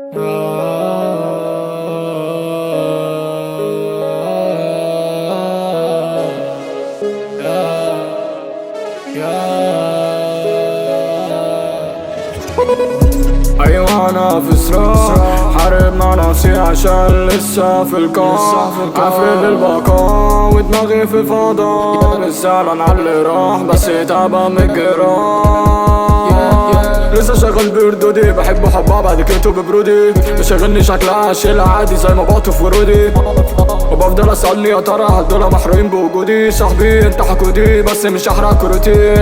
أيوة أنا في صراع، حارب مع نفسي عشان لسه في القاع، قافل البقاء ودماغي في الفضاء، مش زعلان على اللي راح بس تعبان من الجراح. لسه شغال بردودي، بحب حبها بعد كده ببرودي، بشغلني شكلها شيلة عادي زي ما بعطف ورودي، وبفضل اسألني يا ترى هل دول محروقين بوجودي؟ صاحبي انت حكودي بس مش هحرق كروتي،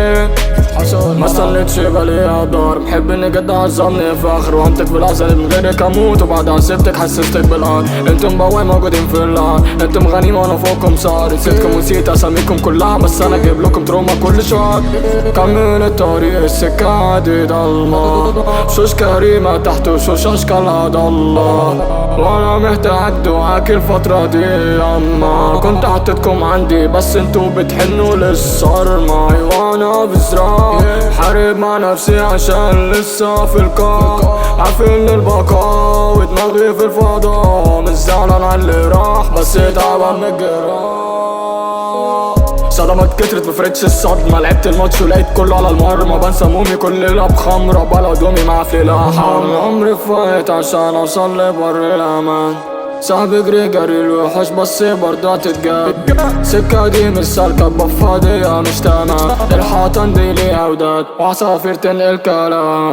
ما استنيتش بالي دار، بحب اني قد عظمني فخر، وانتك في العسل من غيرك اموت، وبعدها سبتك حسستك بالقهر. انتم بواي موجودين في النار، انتم غنيم وانا فوقكم صار، نسيتكم ونسيت اساميكم كلها، بس انا اجيب لكم تروما كل شهر. كمل الطريق السكة عادي ضلمة، شوش كريمة تحت وشوش اشكالها ضلة، وانا محتاج دعاك الفترة دي، اما كنت حطيتكم عندي بس انتو بتحنوا للصرمة. ايوه انا بزرع، حارب مع نفسي عشان لسه في القاع، عافل البقاء ودماغي في الفضاء، مش زعلان على اللي راح بس تعبان من الجراح. صدمات كترت مفرقتش الصدمة، لعبت الماتش ولقيت كله على المرمى، بنسى همومي كل ليلة بخمرة، بلا هدومي مع فليلة حرام. عمري فايت عشان اوصل لبر الامان، صاحبي جري الوحوش بس برضه هتتجاب، سكة دي مش سالكة بفاضية مش تمام، الحاطن دي لي عودات وعصافير تنقل كلام.